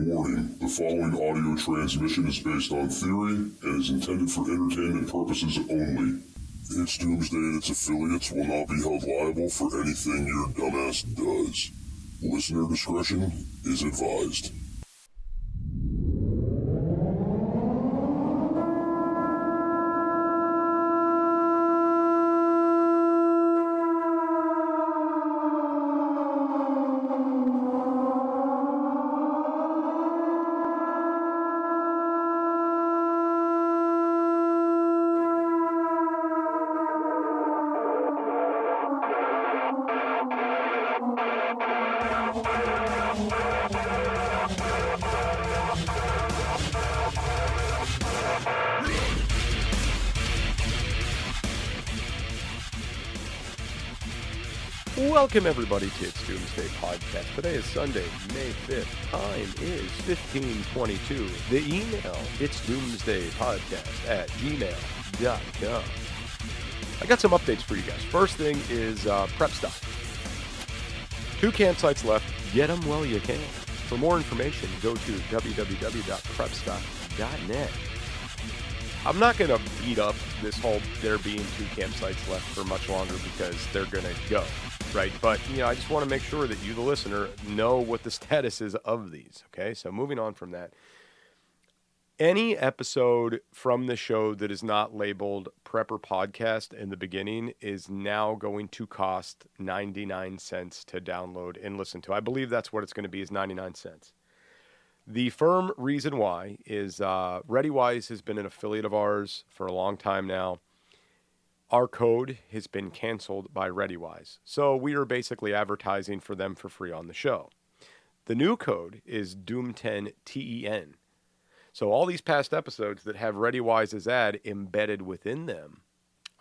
Warning, the following audio transmission is based on theory and is intended for entertainment purposes only. It's Doomsday and its affiliates will not be held liable for anything your dumbass does. Listener discretion is advised. Welcome everybody to its Doomsday podcast. Today is Sunday, May 5th. Time is 15:22. The email, it's doomsdaypodcast@gmail.com. I got some updates for you guys. First thing is prep stuff. 2 campsites left. Get them while you can. For more information, go to www.prepstuff.net. I'm not going to beat up this whole there being 2 campsites left for much longer because they're going to go. Right, but, I just want to make sure that you, the listener, know what the status is of these, okay? So moving on from that, any episode from the show that is not labeled Prepper Podcast in the beginning is now going to cost 99 cents to download and listen to. I believe that's what it's going to be, is 99 cents. The firm reason why is ReadyWise has been an affiliate of ours for a long time now. Our code has been canceled by ReadyWise, so we are basically advertising for them for free on the show. The new code is Doom10TEN. So all these past episodes that have ReadyWise's ad embedded within them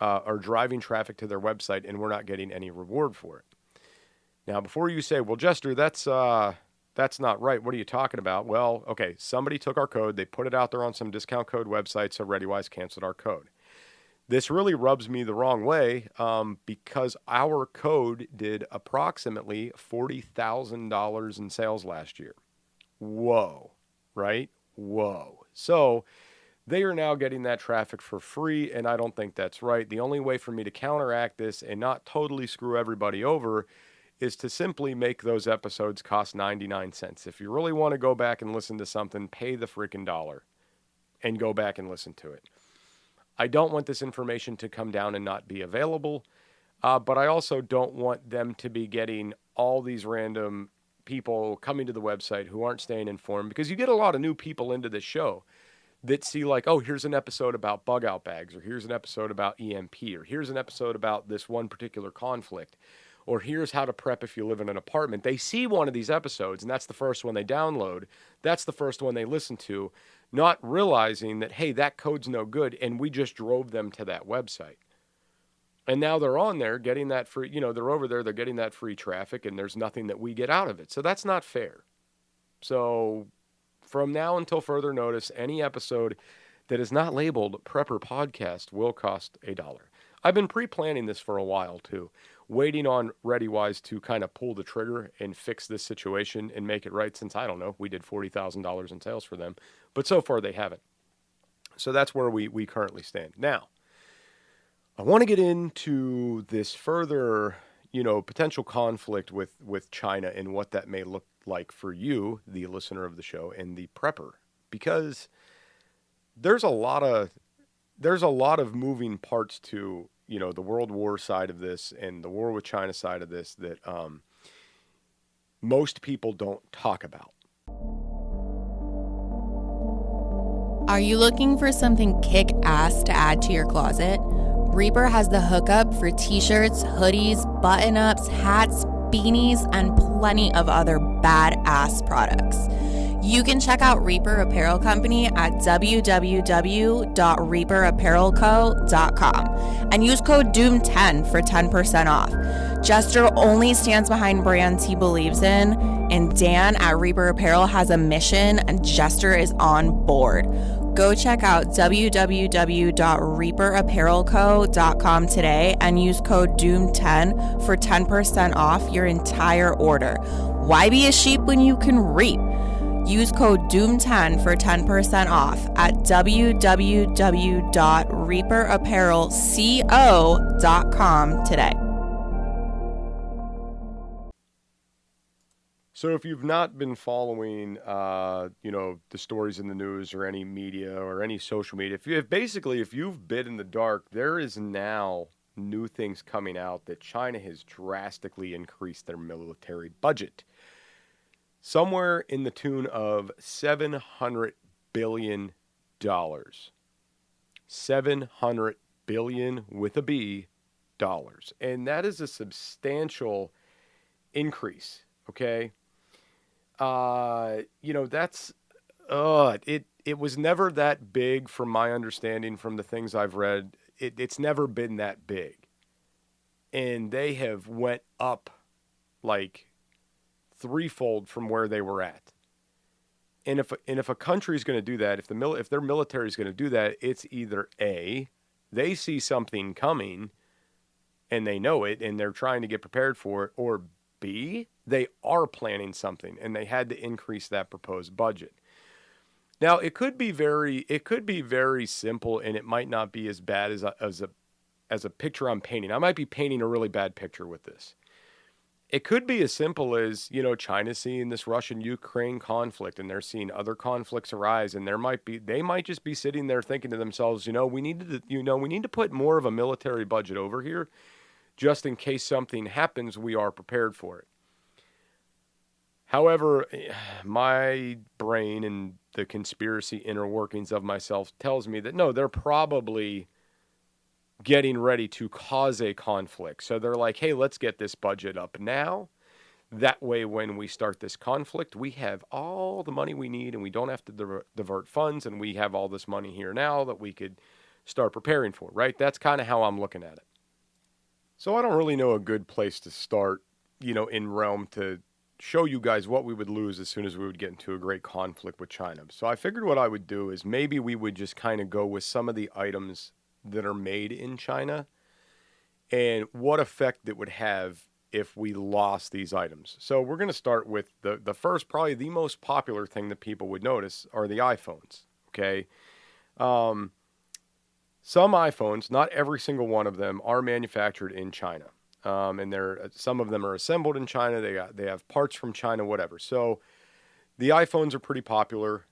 are driving traffic to their website, and we're not getting any reward for it. Now, before you say, well, Jester, that's not right. What are you talking about? Well, okay, somebody took our code. They put it out there on some discount code website, so ReadyWise canceled our code. This really rubs me the wrong way because our code did approximately $40,000 in sales last year. Whoa, right? Whoa. So they are now getting that traffic for free, and I don't think that's right. The only way for me to counteract this and not totally screw everybody over is to simply make those episodes cost 99 cents. If you really want to go back and listen to something, pay the freaking dollar and go back and listen to it. I don't want this information to come down and not be available, but I also don't want them to be getting all these random people coming to the website who aren't staying informed, because you get a lot of new people into this show that see like, oh, here's an episode about bug out bags, or here's an episode about EMP, or here's an episode about this one particular conflict, or here's how to prep if you live in an apartment. They see one of these episodes, and that's the first one they download. That's the first one they listen to, not realizing that, hey, that code's no good, and we just drove them to that website. And now they're on there getting that free, they're over there, they're getting that free traffic, and there's nothing that we get out of it. So that's not fair. So from now until further notice, any episode that is not labeled Prepper Podcast will cost $1. I've been pre-planning this for a while, too, waiting on ReadyWise to kind of pull the trigger and fix this situation and make it right, since, I don't know, we did $40,000 in sales for them, but so far they haven't. So that's where we currently stand. Now, I want to get into this further, potential conflict with China and what that may look like for you, the listener of the show, and the prepper, because there's a lot of moving parts to, the World War side of this and the war with China side of this that most people don't talk about. Are you looking for something kick-ass to add to your closet? Reaper has the hookup for t-shirts, hoodies, button-ups, hats, beanies, and plenty of other badass products. You can check out Reaper Apparel Company at www.reaperapparelco.com and use code DOOM10 for 10% off. Jester only stands behind brands he believes in, and Dan at Reaper Apparel has a mission, and Jester is on board. Go check out www.reaperapparelco.com today and use code DOOM10 for 10% off your entire order. Why be a sheep when you can reap? Use code DOOM10 for 10% off at www.reaperapparelco.com today. So if you've not been following, the stories in the news or any media or any social media, if you've been in the dark, there is now new things coming out that China has drastically increased their military budget. Somewhere in the tune of $700 billion. $700 billion with a B dollars. And that is a substantial increase, okay? It was never that big from my understanding from the things I've read. It's never been that big. And they have went up like threefold from where they were at. And if a country is going to do that, if their military is going to do that, it's either A, they see something coming and they know it and they're trying to get prepared for it, or B, they are planning something and they had to increase that proposed budget. Now, it could be very simple, and it might not be as bad as a picture I'm painting. I might be painting a really bad picture with this. It could be as simple as, China's seeing this Russian-Ukraine conflict, and they're seeing other conflicts arise, and they might just be sitting there thinking to themselves, we need to put more of a military budget over here, just in case something happens, we are prepared for it. However, my brain and the conspiracy inner workings of myself tells me that no, they're probably getting ready to cause a conflict. So they're like, hey, let's get this budget up now. That way, when we start this conflict, we have all the money we need and we don't have to divert funds, and we have all this money here now that we could start preparing for, right? That's kind of how I'm looking at it. So I don't really know a good place to start, in realm to show you guys what we would lose as soon as we would get into a great conflict with China. So I figured what I would do is maybe we would just kind of go with some of the items that are made in China and what effect it would have if we lost these items. So we're going to start with the first, probably the most popular thing that people would notice are the iPhones, okay? Some iPhones, not every single one of them, are manufactured in China. And some of them are assembled in China. They have parts from China, whatever. So the iPhones are pretty popular.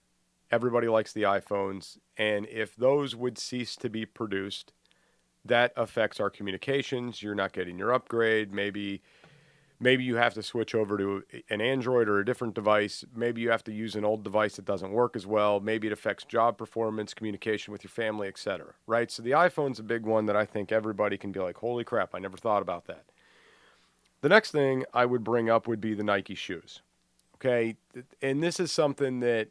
Everybody likes the iPhones. And if those would cease to be produced, that affects our communications. You're not getting your upgrade. Maybe you have to switch over to an Android or a different device. Maybe you have to use an old device that doesn't work as well. Maybe it affects job performance, communication with your family, etc. Right? So the iPhone's a big one that I think everybody can be like, holy crap, I never thought about that. The next thing I would bring up would be the Nike shoes. Okay? And this is something that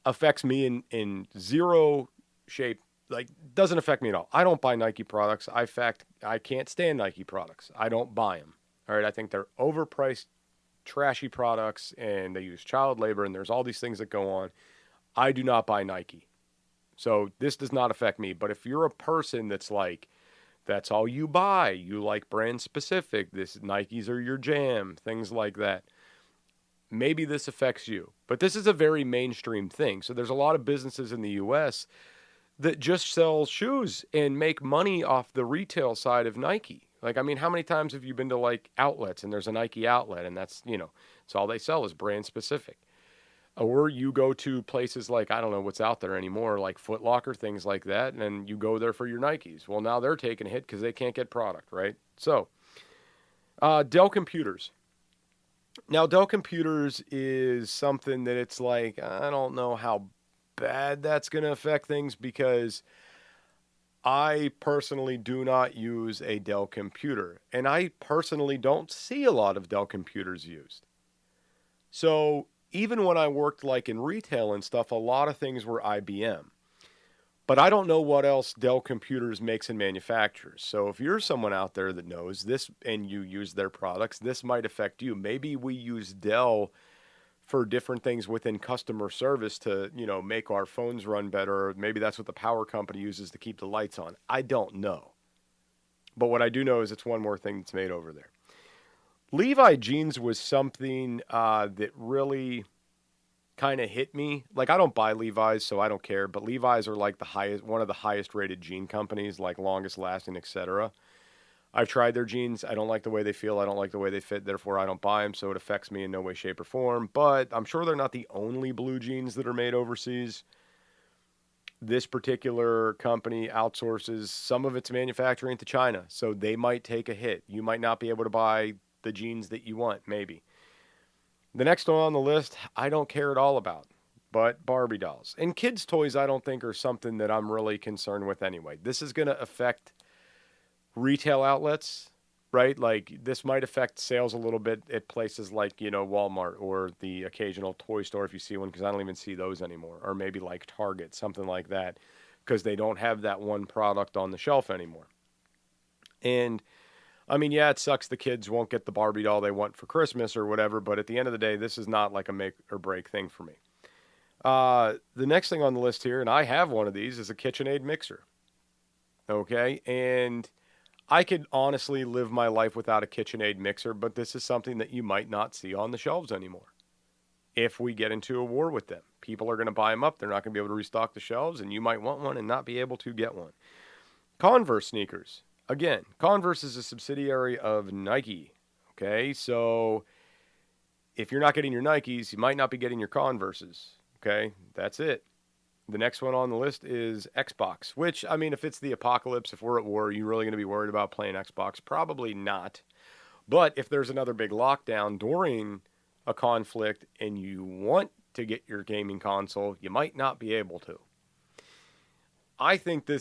affects me in zero shape. Like, doesn't affect me at all. I don't buy Nike products. In fact, I can't stand Nike products. I don't buy them. All right, I think they're overpriced, trashy products, and they use child labor, and there's all these things that go on. I do not buy Nike. So this does not affect me. But if you're a person that's like, that's all you buy, you like brand specific, Nikes are your jam, things like that, maybe this affects you. But this is a very mainstream thing. So there's a lot of businesses in the U.S. that just sell shoes and make money off the retail side of Nike. Like, I mean, how many times have you been to, like, outlets and there's a Nike outlet and that's, it's all they sell is brand specific. Or you go to places like, I don't know what's out there anymore, like Foot Locker, things like that, and then you go there for your Nikes. Well, now they're taking a hit because they can't get product, right? So, Dell computers. Now, Dell computers is something that it's like, I don't know how bad that's going to affect things because I personally do not use a Dell computer, and I personally don't see a lot of Dell computers used. So even when I worked like in retail and stuff, a lot of things were IBM. But I don't know what else Dell computers makes and manufactures. So if you're someone out there that knows this and you use their products, this might affect you. Maybe we use Dell for different things within customer service to, make our phones run better. Or maybe that's what the power company uses to keep the lights on. I don't know. But what I do know is it's one more thing that's made over there. Levi jeans was something that really kind of hit me. Like, I don't buy Levi's, so I don't care, but Levi's are like one of the highest rated jean companies, like longest lasting, etc. I've tried their jeans. I don't like the way they feel. I don't like the way they fit. Therefore, I don't buy them, so it affects me in no way, shape, or form. But I'm sure they're not the only blue jeans that are made overseas. This particular company outsources some of its manufacturing to China, so they might take a hit. You might not be able to buy the jeans that you want, maybe. The next one on the list, I don't care at all about, but Barbie dolls. And kids' toys, I don't think are something that I'm really concerned with anyway. This is going to affect retail outlets, right? Like, this might affect sales a little bit at places like, Walmart or the occasional toy store if you see one, because I don't even see those anymore. Or maybe like Target, something like that, because they don't have that one product on the shelf anymore. And, I mean, yeah, it sucks the kids won't get the Barbie doll they want for Christmas or whatever, but at the end of the day, this is not like a make or break thing for me. The next thing on the list here, and I have one of these, is a KitchenAid mixer. Okay, and I could honestly live my life without a KitchenAid mixer, but this is something that you might not see on the shelves anymore. If we get into a war with them, people are going to buy them up. They're not going to be able to restock the shelves, and you might want one and not be able to get one. Converse sneakers. Again, Converse is a subsidiary of Nike. Okay, so if you're not getting your Nikes, you might not be getting your Converses. Okay, that's it. The next one on the list is Xbox, which, I mean, if it's the apocalypse, if we're at war, are you really going to be worried about playing Xbox? Probably not. But if there's another big lockdown during a conflict and you want to get your gaming console, you might not be able to. I think the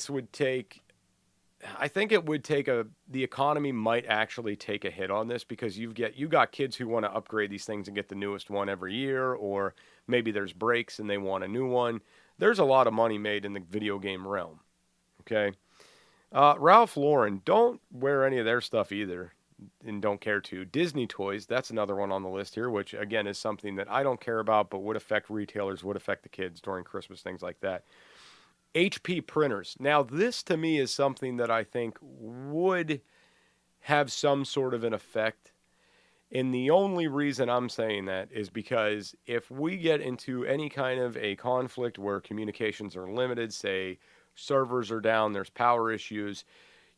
economy might actually take a hit on this, because you got kids who want to upgrade these things and get the newest one every year, or maybe there's breaks and they want a new one. There's a lot of money made in the video game realm, okay? Ralph Lauren, don't wear any of their stuff either, and don't care to. Disney toys, that's another one on the list here, which, again, is something that I don't care about, but would affect retailers, would affect the kids during Christmas, things like that. HP printers. Now, this, to me, is something that I think would have some sort of an effect. And the only reason I'm saying that is because if we get into any kind of a conflict where communications are limited, say servers are down, there's power issues,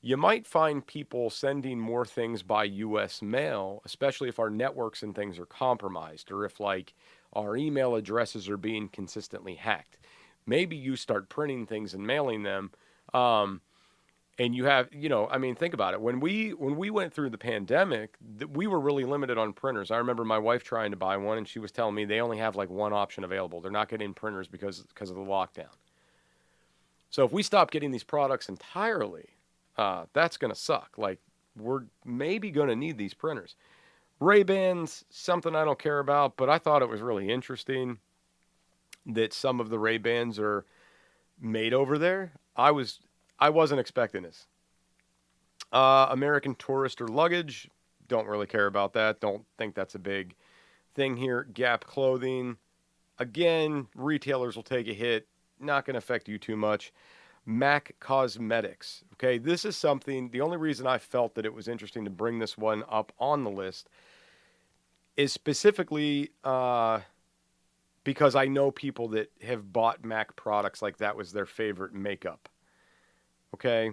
you might find people sending more things by U.S. mail, especially if our networks and things are compromised, or if like our email addresses are being consistently hacked. Maybe you start printing things and mailing them, and you have, think about it. When we went through the pandemic, we were really limited on printers. I remember my wife trying to buy one, and she was telling me they only have like one option available. They're not getting printers because of the lockdown. So if we stop getting these products entirely, that's going to suck. Like, we're maybe going to need these printers. Ray-Bans, something I don't care about, but I thought it was really interesting that some of the Ray-Bans are made over there. I wasn't expecting this. American Tourister luggage, don't really care about that. Don't think that's a big thing here. Gap clothing, again, retailers will take a hit. Not going to affect you too much. MAC Cosmetics. Okay, this is something, the only reason I felt that it was interesting to bring this one up on the list is specifically because I know people that have bought MAC products like that was their favorite makeup. Okay?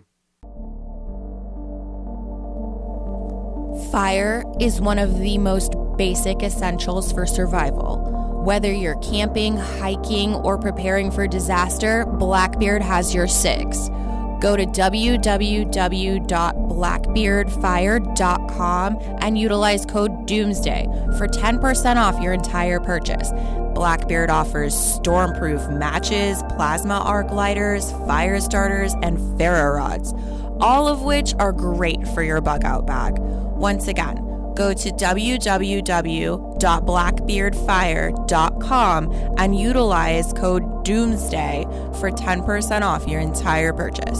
Fire is one of the most basic essentials for survival. Whether you're camping, hiking, or preparing for disaster, Blackbeard has your six. Go to www.blackbeardfire.com and utilize code DoomsDay for 10% off your entire purchase. Blackbeard offers stormproof matches, plasma arc lighters, fire starters, and ferro rods, all of which are great for your bug out bag. Once again, go to www.blackbeardfire.com and utilize code DOOMSDAY for 10% off your entire purchase.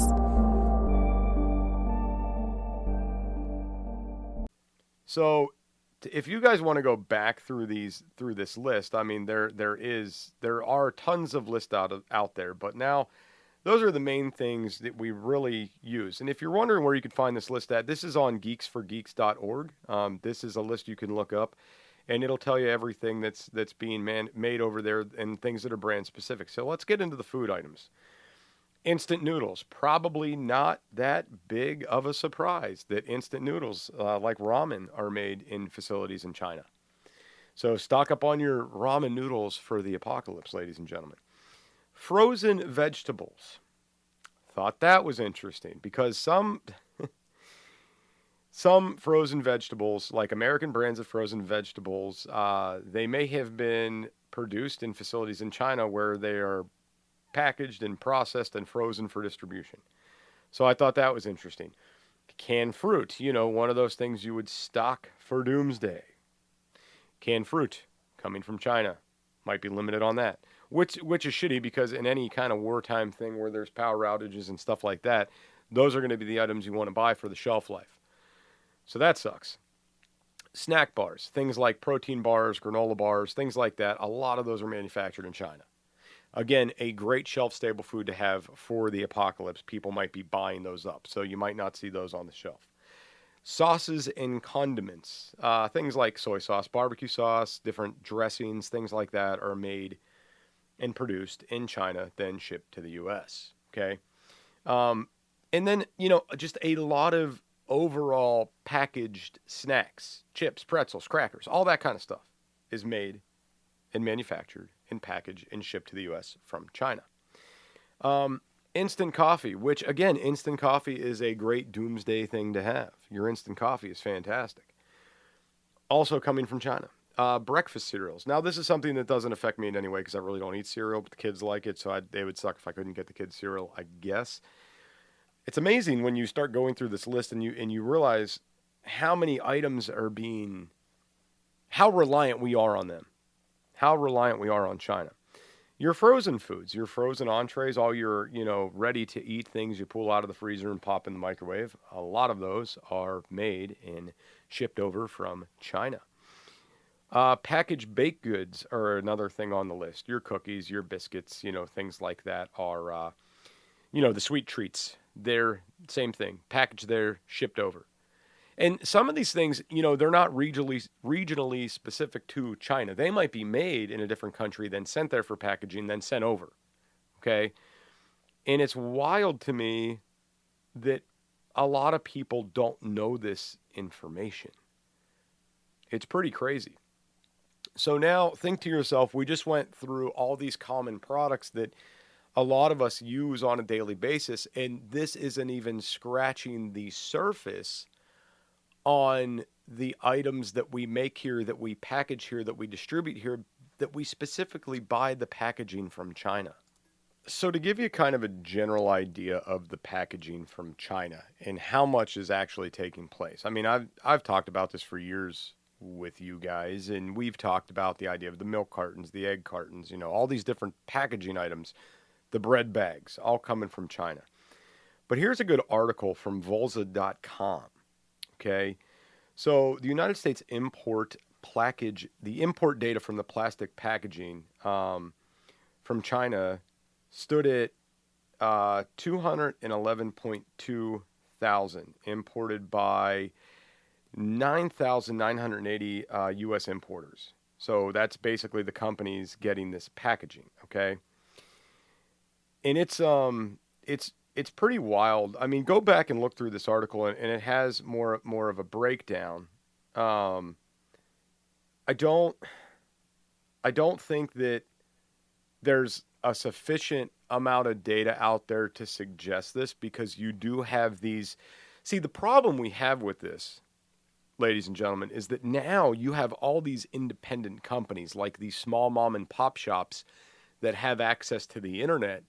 So, if you guys want to go back through this list, I mean, there are tons of lists out there, but now those are the main things that we really use. And if you're wondering where you can find this list at, this is on geeksforgeeks.org. This is a list you can look up. and it'll tell you everything that's being made over there and things that are brand specific. So let's get into the food items. Instant noodles, probably not that big of a surprise that instant noodles like ramen are made in facilities in China. So stock up on your ramen noodles for the apocalypse, ladies and gentlemen. Frozen vegetables. Thought that was interesting because some frozen vegetables, like American brands of frozen vegetables, they may have been produced in facilities in China where they are packaged and processed and frozen for distribution. So I thought that was interesting. Canned fruit, one of those things you would stock for doomsday. Canned fruit coming from China. Might be limited on that. Which is shitty because in any kind of wartime thing where there's power outages and stuff like that, those are going to be the items you want to buy for the shelf life. So that sucks. Snack bars, things like protein bars, granola bars, things like that, a lot of those are manufactured in China. Again, a great shelf-stable food to have for the apocalypse. People might be buying those up, so you might not see those on the shelf. Sauces and condiments, things like soy sauce, barbecue sauce, different dressings, things like that are made and produced in China, then shipped to the U.S., okay? And then, just a lot of overall packaged snacks, chips, pretzels, crackers, all that kind of stuff is made and manufactured and packaged and shipped to the U.S. from China. Instant coffee, which, again, instant coffee is a great doomsday thing to have. Your instant coffee is fantastic. Also coming from China. Breakfast cereals. Now, this is something that doesn't affect me in any way because I really don't eat cereal, but the kids like it, so they would suck if I couldn't get the kids cereal, I guess. It's amazing when you start going through this list and you realize how many items are how reliant we are on them. How reliant we are on China. Your frozen foods, your frozen entrees, all your, ready-to-eat things you pull out of the freezer and pop in the microwave, a lot of those are made and shipped over from China. Packaged baked goods are another thing on the list. Your cookies, your biscuits, things like that are, the sweet treats. They're same thing. Packaged there, shipped over. And some of these things, they're not regionally specific to China. They might be made in a different country, then sent there for packaging, then sent over. Okay? And it's wild to me that a lot of people don't know this information. It's pretty crazy. So now think to yourself, we just went through all these common products that a lot of us use on a daily basis, and this isn't even scratching the surface on the items that we make here, that we package here, that we distribute here, that we specifically buy the packaging from China. So to give you kind of a general idea of the packaging from China and how much is actually taking place. I mean, I've talked about this for years with you guys, and we've talked about the idea of the milk cartons, the egg cartons, all these different packaging items, the bread bags, all coming from China. But here's a good article from Volza.com. Okay, so the United States the import data from the plastic packaging from China stood at 211.2 thousand, imported by 9,980 U.S. importers. So that's basically the companies getting this packaging. Okay, and it's pretty wild. I mean, go back and look through this article, and it has more of a breakdown. I don't think that there's a sufficient amount of data out there to suggest this, because you do have these. See, the problem we have with this, ladies and gentlemen, is that now you have all these independent companies, like these small mom and pop shops that have access to the internet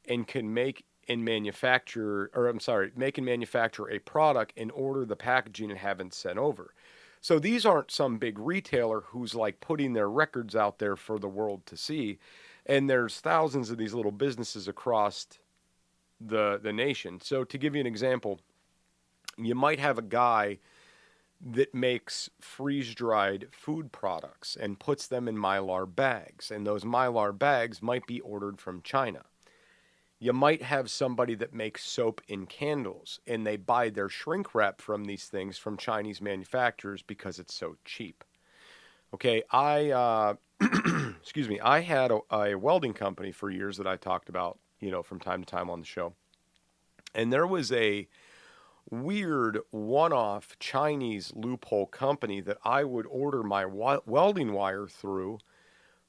and can make and manufacture a product and order the packaging and have it sent over. So these aren't some big retailer who's like putting their records out there for the world to see. And there's thousands of these little businesses across the nation. So to give you an example, you might have a guy that makes freeze-dried food products and puts them in Mylar bags. And those Mylar bags might be ordered from China. You might have somebody that makes soap and candles, and they buy their shrink wrap from these things from Chinese manufacturers because it's so cheap. Okay, excuse me, I had a welding company for years that I talked about, from time to time on the show. And there was a weird one-off Chinese loophole company that I would order my welding wire through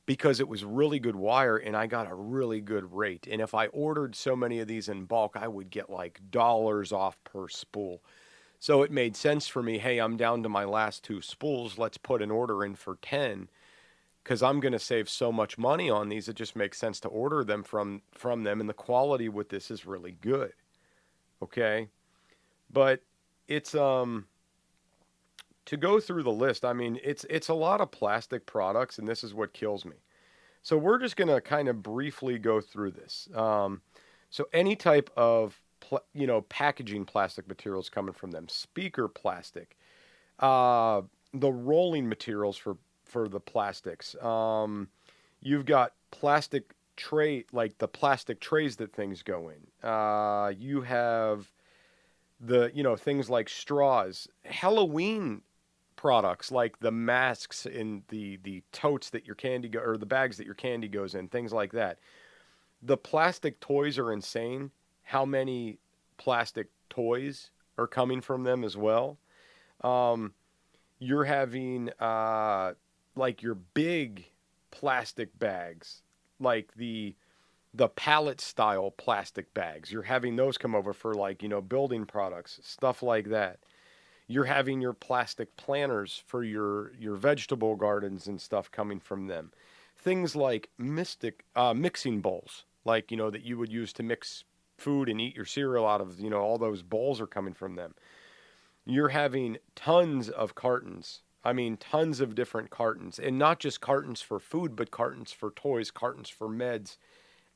because it was really good wire and I got a really good rate. And if I ordered so many of these in bulk, I would get like dollars off per spool. So it made sense for me. Hey, I'm down to my last 2 spools. Let's put an order in for 10 because I'm going to save so much money on these. It just makes sense to order them from them. And the quality with this is really good. Okay. But it's, to go through the list, I mean, it's a lot of plastic products, and this is what kills me. So we're just going to kind of briefly go through this. So any type of packaging plastic materials coming from them, speaker plastic, the rolling materials for the plastics. You've got plastic tray, like the plastic trays that things go in. You have things like straws, Halloween products like the masks in the totes that your candy or the bags that your candy goes in, things like that. The plastic toys are insane. How many plastic toys are coming from them as well? You're having like your big plastic bags, like the pallet style plastic bags. You're having those come over for like, building products, stuff like that. You're having your plastic planters for your vegetable gardens and stuff coming from them. Things like mixing bowls, like, that you would use to mix food and eat your cereal out of, all those bowls are coming from them. You're having tons of cartons. I mean, tons of different cartons, and not just cartons for food, but cartons for toys, cartons for meds,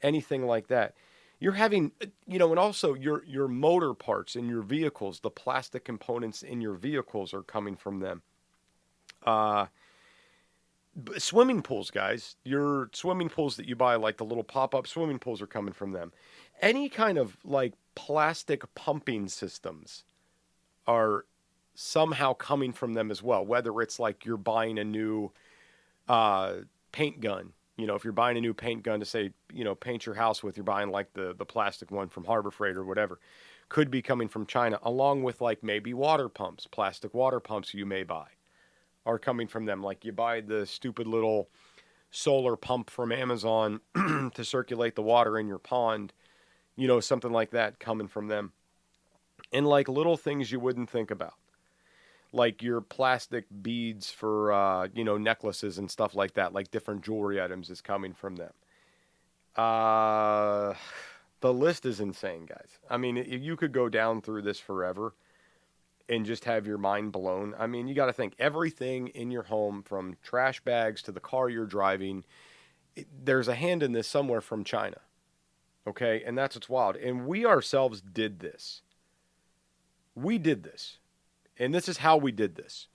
anything like that. You're having, and also your motor parts in your vehicles, the plastic components in your vehicles are coming from them. Swimming pools, guys, your swimming pools that you buy, like the little pop-up swimming pools, are coming from them. Any kind of like plastic pumping systems are somehow coming from them as well, whether it's like you're buying a new paint gun. If you're buying a new paint gun to say, paint your house with, you're buying like the plastic one from Harbor Freight or whatever, could be coming from China, along with like maybe water pumps, plastic water pumps you may buy are coming from them. Like you buy the stupid little solar pump from Amazon to circulate the water in your pond, something like that coming from them. And like little things you wouldn't think about, like your plastic beads for, necklaces and stuff like that, like different jewelry items is coming from them. The list is insane, guys. I mean, you could go down through this forever and just have your mind blown. I mean, you got to think everything in your home, from trash bags to the car you're driving, there's a hand in this somewhere from China. Okay? And that's what's wild. And we ourselves did this. We did this. And this is how we did this.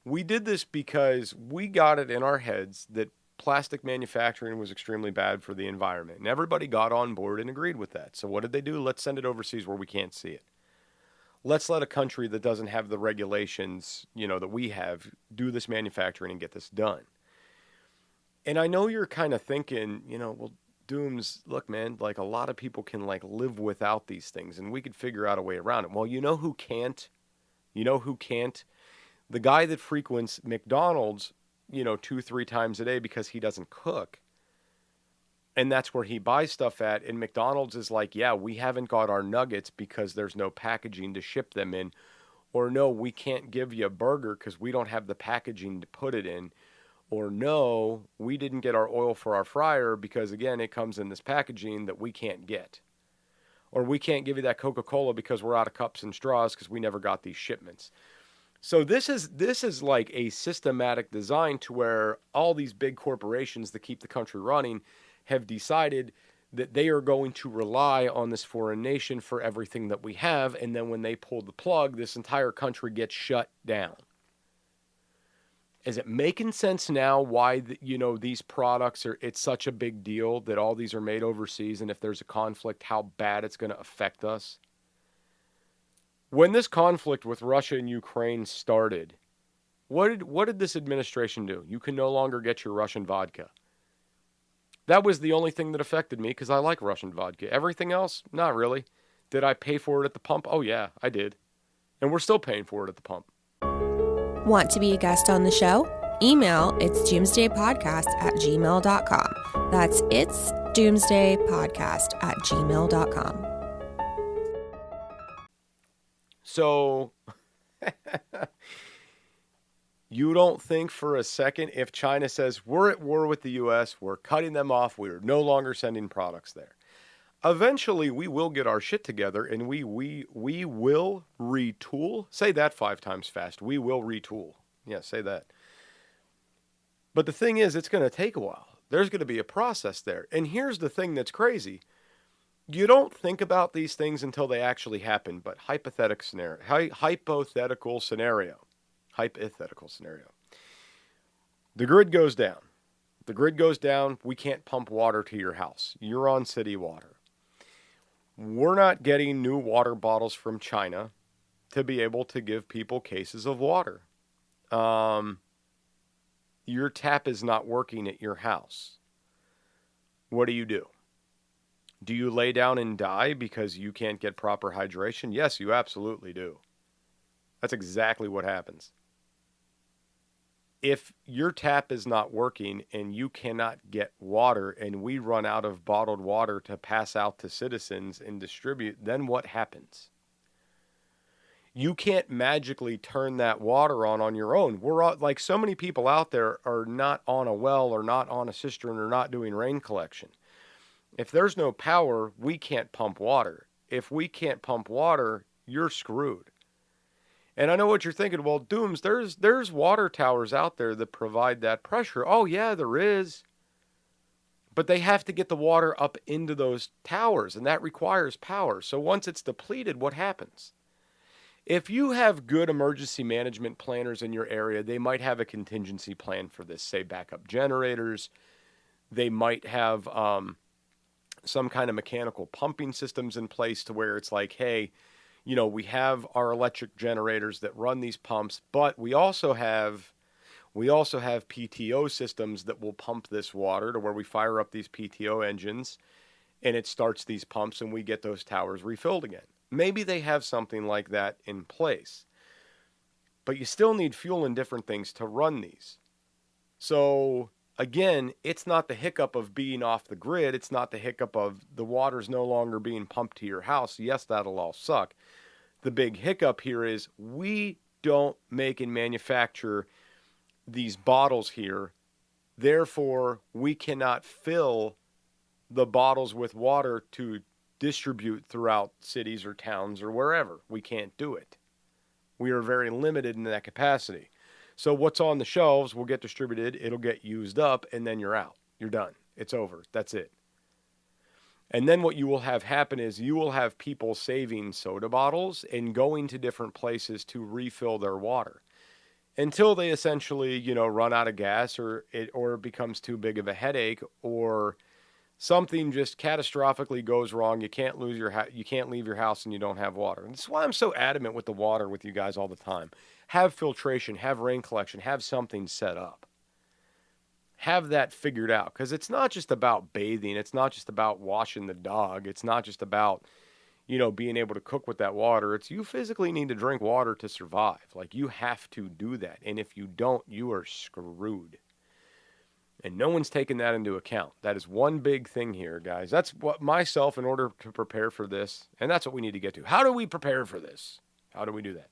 We did this because we got it in our heads that plastic manufacturing was extremely bad for the environment. And everybody got on board and agreed with that. So what did they do? Let's send it overseas where we can't see it. Let's let a country that doesn't have the regulations, that we have, do this manufacturing and get this done. And I know you're kind of thinking, well, Dooms, look, man, like a lot of people can like live without these things and we could figure out a way around it. Well, you know who can't? The guy that frequents McDonald's, 2-3 times a day because he doesn't cook. And that's where he buys stuff at. And McDonald's is like, yeah, we haven't got our nuggets because there's no packaging to ship them in. Or no, we can't give you a burger because we don't have the packaging to put it in. Or no, we didn't get our oil for our fryer because, again, it comes in this packaging that we can't get. Or we can't give you that Coca-Cola because we're out of cups and straws because we never got these shipments. So this is like a systematic design to where all these big corporations that keep the country running have decided that they are going to rely on this foreign nation for everything that we have. And then when they pull the plug, this entire country gets shut down. Is it making sense now why, these products it's such a big deal that all these are made overseas, and if there's a conflict, how bad it's going to affect us? When this conflict with Russia and Ukraine started, What did this administration do? You can no longer get your Russian vodka. That was the only thing that affected me because I like Russian vodka. Everything else, not really. Did I pay for it at the pump? Oh, yeah, I did. And we're still paying for it at the pump. Want to be a guest on the show? Email it's doomsdaypodcast@gmail.com. That's it's doomsdaypodcast@gmail.com. So, you don't think for a second if China says, we're at war with the U.S., we're cutting them off, we're no longer sending products there. Eventually, we will get our shit together and we will retool. Say that 5 times fast. We will retool. Yeah, say that. But the thing is, it's going to take a while. There's going to be a process there. And here's the thing that's crazy. You don't think about these things until they actually happen, but hypothetical scenario. The grid goes down. We can't pump water to your house. You're on city water. We're not getting new water bottles from China to be able to give people cases of water. Your tap is not working at your house. What do? Do you lay down and die because you can't get proper hydration? Yes, you absolutely do. That's exactly what happens. If your tap is not working and you cannot get water and we run out of bottled water to pass out to citizens and distribute, then what happens? You can't magically turn that water on your own. We're like so many people out there are not on a well or not on a cistern or not doing rain collection. If there's no power, we can't pump water. If we can't pump water, you're screwed. And I know what you're thinking. Well, Dooms, there's water towers out there that provide that pressure. Oh, yeah, there is. But they have to get the water up into those towers, and that requires power. So once it's depleted, what happens? If you have good emergency management planners in your area, they might have a contingency plan for this, say backup generators. They might have some kind of mechanical pumping systems in place to where it's like, hey, you know, we have our electric generators that run these pumps, but we also have PTO systems that will pump this water to where we fire up these PTO engines and it starts these pumps and we get those towers refilled again. Maybe they have something like that in place, but you still need fuel and different things to run these. So again, it's not the hiccup of being off the grid. It's not the hiccup of the water's no longer being pumped to your house. Yes, that'll all suck. The big hiccup here is we don't make and manufacture these bottles here. Therefore, we cannot fill the bottles with water to distribute throughout cities or towns or wherever. We can't do it. We are very limited in that capacity. So what's on the shelves will get distributed, it'll get used up, and then you're out. You're done. It's over. That's it. And then what you will have happen is you will have people saving soda bottles and going to different places to refill their water until they essentially, you know, run out of gas or it becomes too big of a headache or something just catastrophically goes wrong. You can't leave your house and you don't have water. And that's why I'm so adamant with the water with you guys all the time. Have filtration, have rain collection, have something set up. Have that figured out, because it's not just about bathing. It's not just about washing the dog. It's not just about, you know, being able to cook with that water. It's you physically need to drink water to survive. Like, you have to do that. And if you don't, you are screwed. And no one's taking that into account. That is one big thing here, guys. That's what myself, in order to prepare for this, and that's what we need to get to. How do we prepare for this? How do we do that?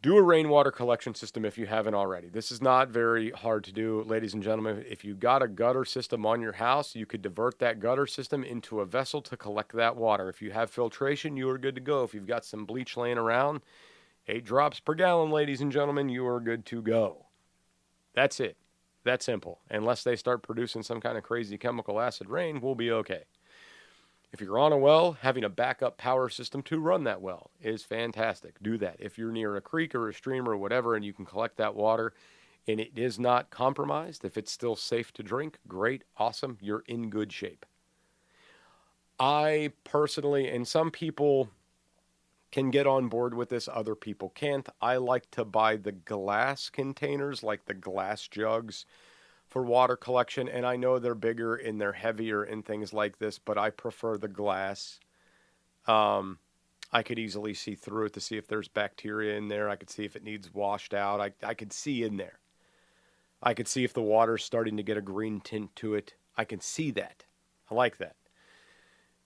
Do a rainwater collection system if you haven't already. This is not very hard to do, ladies and gentlemen. If you got a gutter system on your house, you could divert that gutter system into a vessel to collect that water. If you have filtration, you are good to go. If you've got some bleach laying around, 8 drops per gallon, ladies and gentlemen, you are good to go. That's it. That simple. Unless they start producing some kind of crazy chemical acid rain, we'll be okay. If you're on a well, having a backup power system to run that well is fantastic. Do that. If you're near a creek or a stream or whatever and you can collect that water and it is not compromised, if it's still safe to drink, great, awesome, you're in good shape. I personally, and some people can get on board with this, other people can't. I like to buy the glass containers, like the glass jugs for water collection, and I know they're bigger and they're heavier and things like this, but I prefer the glass. I could easily see through it to see if there's bacteria in there. I could see if it needs washed out. I could see in there. I could see if the water's starting to get a green tint to it. I can see that. I like that.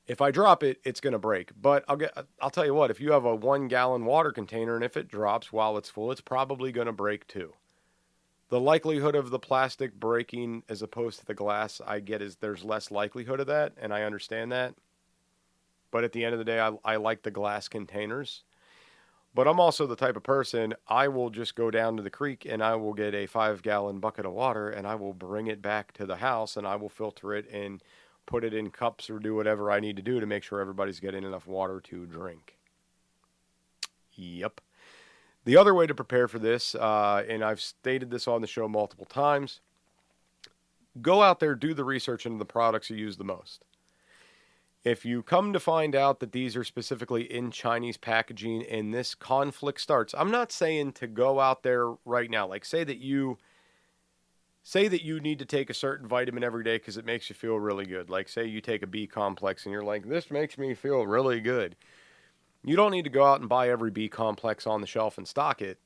If I drop it, it's going to break. But I'll tell you what, if you have a 1 gallon water container and if it drops while it's full, it's probably going to break too. The likelihood of the plastic breaking as opposed to the glass I get is there's less likelihood of that, and I understand that. But at the end of the day, I like the glass containers. But I'm also the type of person, I will just go down to the creek and I will get a 5 gallon bucket of water and I will bring it back to the house and I will filter it and put it in cups or do whatever I need to do to make sure everybody's getting enough water to drink. Yep. The other way to prepare for this, and I've stated this on the show multiple times, go out there, do the research into the products you use the most. If you come to find out that these are specifically in Chinese packaging and this conflict starts, I'm not saying to go out there right now. Like say that you need to take a certain vitamin every day because it makes you feel really good. Like say you take a B complex and you're like, this makes me feel really good. You don't need to go out and buy every B complex on the shelf and stock it.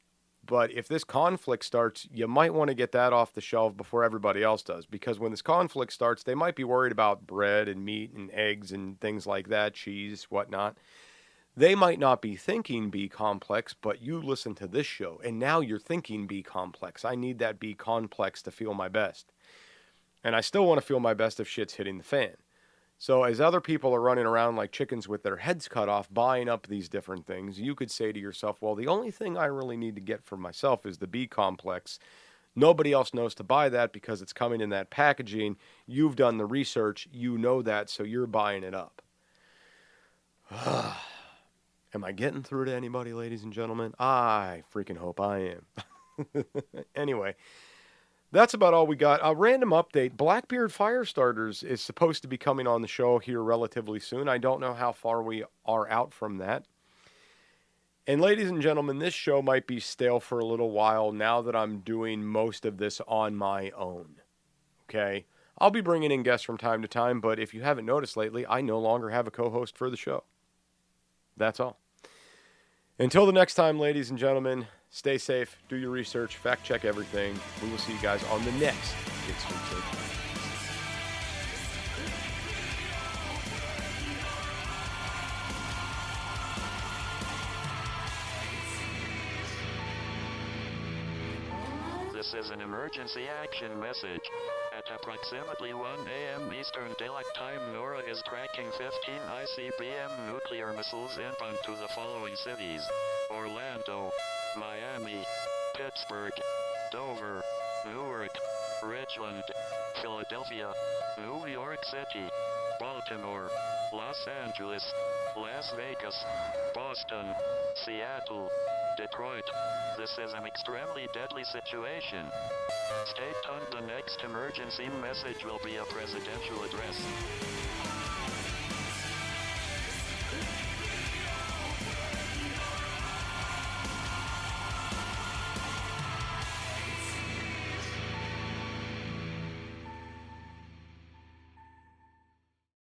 But if this conflict starts, you might want to get that off the shelf before everybody else does. Because when this conflict starts, they might be worried about bread and meat and eggs and things like that, cheese, whatnot. They might not be thinking B complex, but you listen to this show, and now you're thinking B complex. I need that B complex to feel my best. And I still want to feel my best if shit's hitting the fan. So as other people are running around like chickens with their heads cut off, buying up these different things, you could say to yourself, well, the only thing I really need to get for myself is the B complex. Nobody else knows to buy that because it's coming in that packaging. You've done the research. You know that, so you're buying it up. Am I getting through to anybody, ladies and gentlemen? I freaking hope I am. Anyway. That's about all we got. A random update. Blackbeard Firestarters is supposed to be coming on the show here relatively soon. I don't know how far we are out from that. And ladies and gentlemen, this show might be stale for a little while now that I'm doing most of this on my own. Okay? I'll be bringing in guests from time to time, but if you haven't noticed lately, I no longer have a co-host for the show. That's all. Until the next time, ladies and gentlemen, stay safe, do your research, fact check everything. We will see you guys on the next It's Doomsday. This is an emergency action message. At approximately 1 a.m. Eastern Daylight Time, NORAD is tracking 15 ICBM nuclear missiles inbound to the following cities: Orlando, Miami, Pittsburgh, Dover, Newark, Richland, Philadelphia, New York City, Baltimore, Los Angeles, Las Vegas, Boston, Seattle, Detroit. This is an extremely deadly situation. Stay tuned. The next emergency message will be a presidential address.